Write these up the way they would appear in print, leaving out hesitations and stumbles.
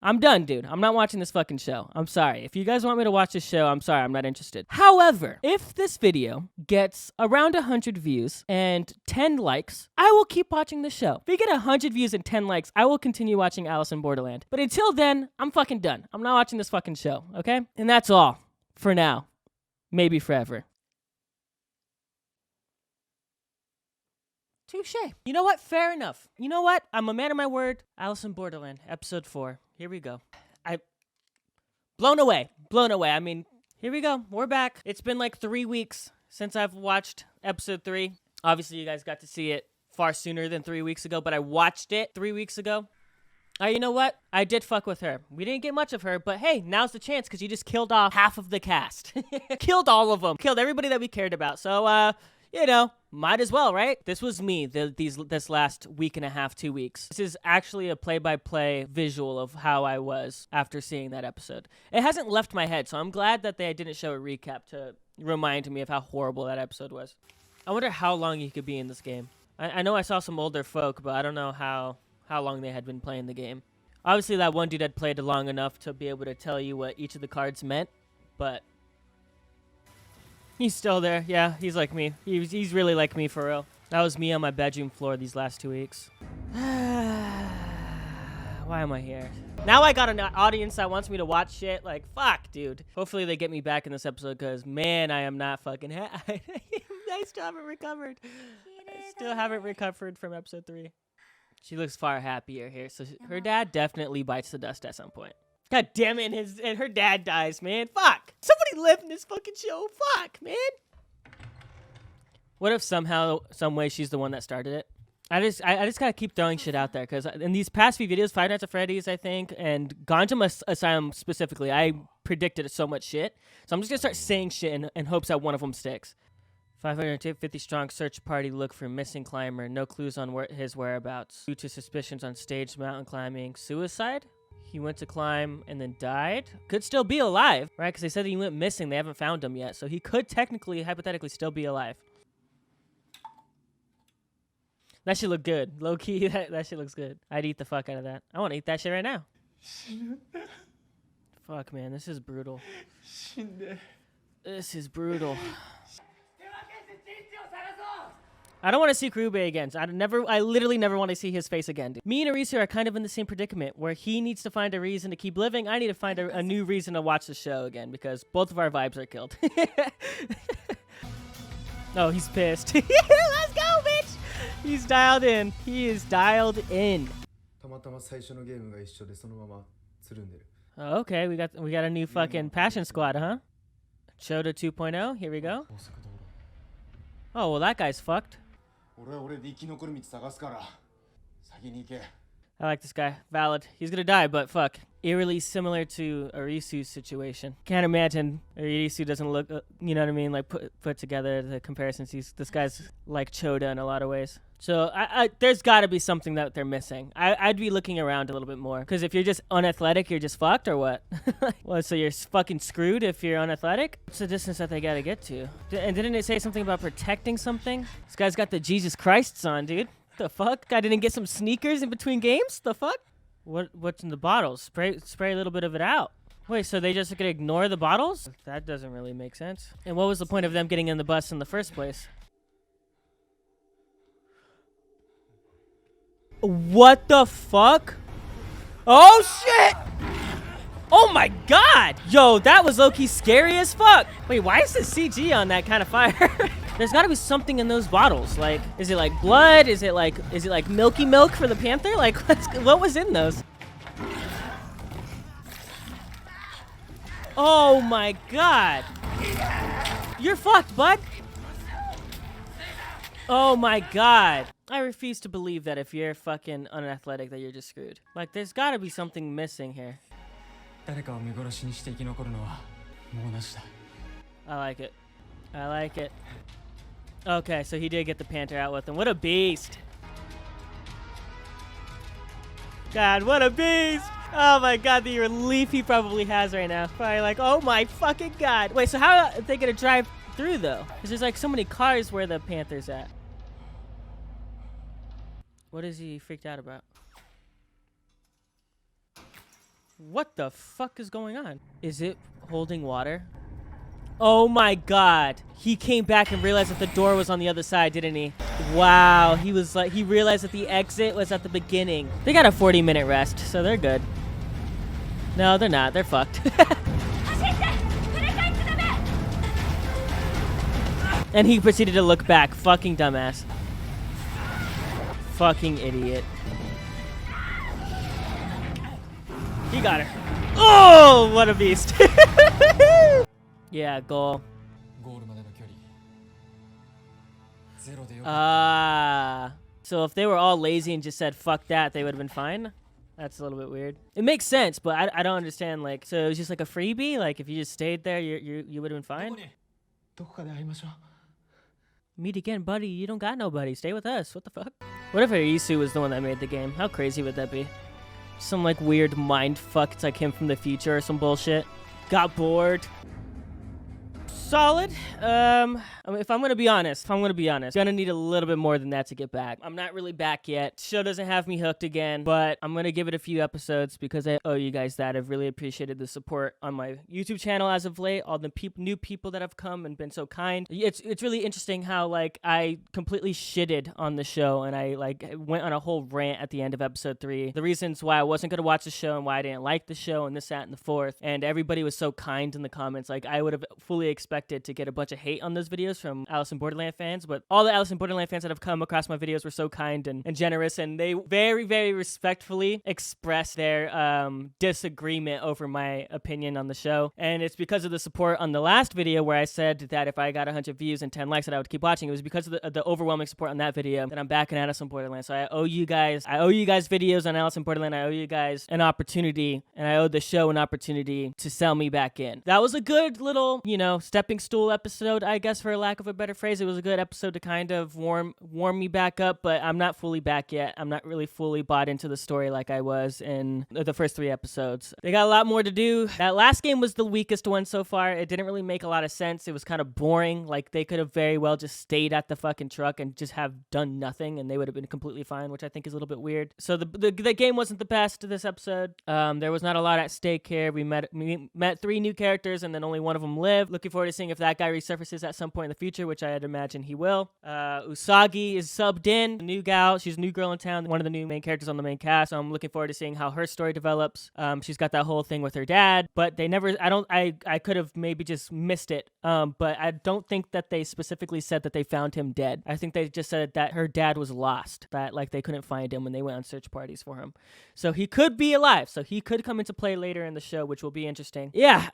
I'm done, dude. I'm not watching this fucking show. I'm sorry. If you guys want me to watch this show, I'm sorry. I'm not interested. However, if this video gets around 100 views and 10 likes, I will keep watching the show. If we get 100 views and 10 likes, I will continue watching Alice in Borderland. But until then, I'm fucking done. I'm not watching this fucking show, okay? And that's all for now. Maybe forever. Touche. You know what? Fair enough. You know what? I'm a man of my word. Alice in Borderland, episode 4. Here we go. Blown away. Blown away. I mean, here we go. We're back. It's been like 3 weeks since I've watched episode 3. Obviously, you guys got to see it far sooner than 3 weeks ago, but I watched it 3 weeks ago. You know what? I did fuck with her. We didn't get much of her, but hey, now's the chance because you just killed off half of the cast. Killed all of them. Killed everybody that we cared about. So, you know, might as well, right? This was me this last week and a half, 2 weeks. This is actually a play-by-play visual of how I was after seeing that episode. It hasn't left my head, so I'm glad that they didn't show a recap to remind me of how horrible that episode was. I wonder how long you could be in this game. I know I saw some older folk, but I don't know how long they had been playing the game. Obviously, that one dude had played long enough to be able to tell you what each of the cards meant, but he's still there. Yeah, he's like me. He's really like me for real. That was me on my bedroom floor these last 2 weeks. Why am I here? Now I got an audience that wants me to watch shit. Like, fuck, dude. Hopefully they get me back in this episode because, man, I am not fucking I still haven't recovered. I still haven't recovered from episode 3. She looks far happier here. So her dad definitely bites the dust at some point. God damn it, and her dad dies, man. Fuck. Somebody live in this fucking show. Fuck, man. What if somehow, some way, she's the one that started it? I just gotta keep throwing shit out there, because in these past few videos, Five Nights at Freddy's, I think, and Ganja Asylum specifically, I predicted so much shit. So I'm just gonna start saying shit in hopes that one of them sticks. 550 strong search party look for missing climber. No clues on his whereabouts. Due to suspicions on staged mountain climbing. Suicide? He went to climb and then died? Could still be alive, right? Because they said he went missing. They haven't found him yet. So he could technically, hypothetically, still be alive. That shit look good. Low key, that shit looks good. I'd eat the fuck out of that. I want to eat that shit right now. Fuck, man. This is brutal. This is brutal. I don't want to see Kurube again. I literally never want to see his face again. Dude. Me and Arisu are kind of in the same predicament where he needs to find a reason to keep living. I need to find a new reason to watch the show again because both of our vibes are killed. Oh, he's pissed. Let's go, bitch. He's dialed in. He is dialed in. Oh, okay, we got a new fucking Passion Squad, huh? Choda 2.0. Here we go. Oh, well, that guy's fucked. I like this guy. Valid. He's gonna die, but fuck. Eerily similar to Arisu's situation. Can't imagine Arisu doesn't look, you know what I mean, like put together the comparisons. This guy's like Choda in a lot of ways. So there's got to be something that they're missing. I'd be looking around a little bit more. Because if you're just unathletic, you're just fucked or what? Well, so you're fucking screwed if you're unathletic? What's the distance that they got to get to? And didn't it say something about protecting something? This guy's got the Jesus Christs on, dude. The fuck? Guy didn't get some sneakers in between games? The fuck? What's in the bottles? Spray a little bit of it out. Wait, so they just gonna ignore the bottles? That doesn't really make sense. And what was the point of them getting in the bus in the first place? What the fuck? Oh shit! Oh my god! Yo, that was low-key scary as fuck. Wait, why is the CG on that kind of fire? There's gotta be something in those bottles. Like, is it like blood? Is it like milky milk for the panther? Like, what was in those? Oh my god. You're fucked, bud. Oh my god. I refuse to believe that if you're fucking unathletic that you're just screwed. Like, there's gotta be something missing here. I like it. I like it. Okay, so he did get the panther out with him. What a beast. God, what a beast. Oh my god, the relief he probably has right now. Probably like, oh my fucking god. Wait, so how are they gonna drive through though? Because there's like so many cars where the panther's at. What is he freaked out about? What the fuck is going on? Is it holding water? Oh my god. He came back and realized that the door was on the other side, didn't he? Wow. He was like, he realized that the exit was at the beginning. They got a 40-minute rest, so they're good. No, they're not. They're fucked. And he proceeded to look back. Fucking dumbass. Fucking idiot. He got her. Oh, what a beast. Yeah, goal. So if they were all lazy and just said fuck that, they would have been fine. That's a little bit weird. It makes sense, but I don't understand. Like, so it was just like a freebie. Like, if you just stayed there, you would have been fine. Meet again, buddy. You don't got nobody. Stay with us. What the fuck? What if Arisu was the one that made the game? How crazy would that be? Some like weird mind fuck. It's like him from the future or some bullshit. Got bored. Solid. I mean, if I'm gonna be honest, gonna need a little bit more than that to get back. I'm not really back yet. Show doesn't have me hooked again, but I'm gonna give it a few episodes because I owe you guys that. I've really appreciated the support on my YouTube channel as of late. All the new people that have come and been so kind. It's really interesting how like I completely shitted on the show and I like went on a whole rant at the end of episode 3. The reasons why I wasn't gonna watch the show and why I didn't like the show and this, that, and the fourth. And everybody was so kind in the comments. Like I would have fully expected to get a bunch of hate on those videos from Alice in Borderland fans, but all the Alice in Borderland fans that have come across my videos were so kind and generous, and they very, very respectfully expressed their disagreement over my opinion on the show. And it's because of the support on the last video where I said that if I got 100 views and 10 likes that I would keep watching. It was because of the overwhelming support on that video that I'm back in Alice in Borderland. So I owe you guys videos on Alice in Borderland. I owe you guys an opportunity, and I owe the show an opportunity to sell me back in. That was a good little, stepping stool episode, I guess, for lack of a better phrase. It was a good episode to kind of warm me back up, but I'm not fully back yet. I'm not really fully bought into the story like I was in the first 3 episodes. They got a lot more to do. That last game was the weakest one so far. It didn't really make a lot of sense. It was kind of boring. Like, they could have very well just stayed at the fucking truck and just have done nothing, and they would have been completely fine, which I think is a little bit weird. So the game wasn't the best this episode. There was not a lot at stake here. We met 3 new characters, and then only one of them lived. Looking forward to seeing if that guy resurfaces at some point in the future, which I'd imagine he will. Usagi is subbed in, a new gal. She's a new girl in town, one of the new main characters on the main cast. So I'm looking forward to seeing how her story develops. She's got that whole thing with her dad, but they never, I could have maybe just missed it. But I don't think that they specifically said that they found him dead. I think they just said that her dad was lost, that like they couldn't find him when they went on search parties for him. So he could be alive. So he could come into play later in the show, which will be interesting. Yeah.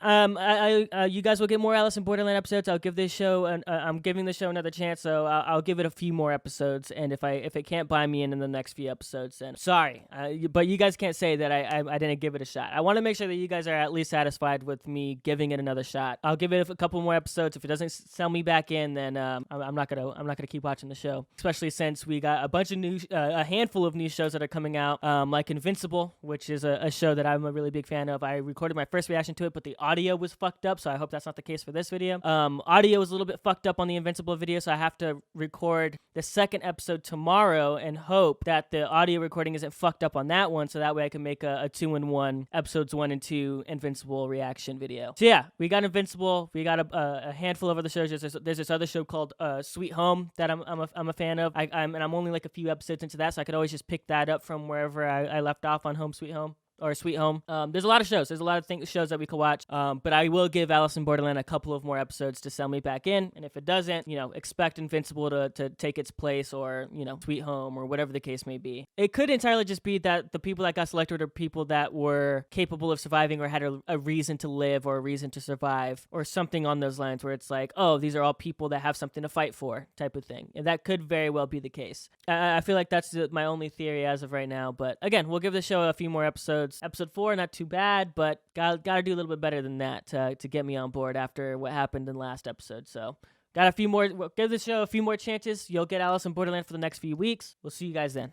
You guys will get more Alice in Borderland episodes. I'll give this show, I'm giving the show another chance, so I'll give it a few more episodes. And if it can't buy me in the next few episodes, then sorry. But you guys can't say that I didn't give it a shot. I want to make sure that you guys are at least satisfied with me giving it another shot. I'll give it a couple more episodes. If it doesn't sell me back in, then I'm not gonna keep watching the show. Especially since we got a bunch of a handful of new shows that are coming out, like Invincible, which is a show that I'm a really big fan of. I recorded my first reaction to it, but the audio was fucked up, so I hope that's not the case for this video. Audio was a little bit fucked up on the Invincible video, so I have to record the second episode tomorrow and hope that the audio recording isn't fucked up on that one, so that way I can make a 2-in-1 episodes 1 and 2 Invincible reaction video. So yeah, we got Invincible. We got a handful of other shows. There's this other show called Sweet Home that I'm a fan of. I'm only like a few episodes into that, so I could always just pick that up from wherever I left off on Home Sweet Home. Or Sweet Home. There's a lot of shows. There's a lot of shows that we could watch. But I will give Alice in Borderland a couple of more episodes to sell me back in. And if it doesn't, expect Invincible to take its place, or, Sweet Home, or whatever the case may be. It could entirely just be that the people that got selected are people that were capable of surviving or had a reason to live or a reason to survive, or something on those lines where it's like, oh, these are all people that have something to fight for, type of thing. And that could very well be the case. I feel like that's my only theory as of right now. But again, we'll give the show a few more episodes. Episode 4, not too bad, but gotta do a little bit better than that to get me on board after what happened in the last episode. So got a few more. Give the show a few more chances. You'll get Alice in Borderland for the next few weeks. We'll see you guys then.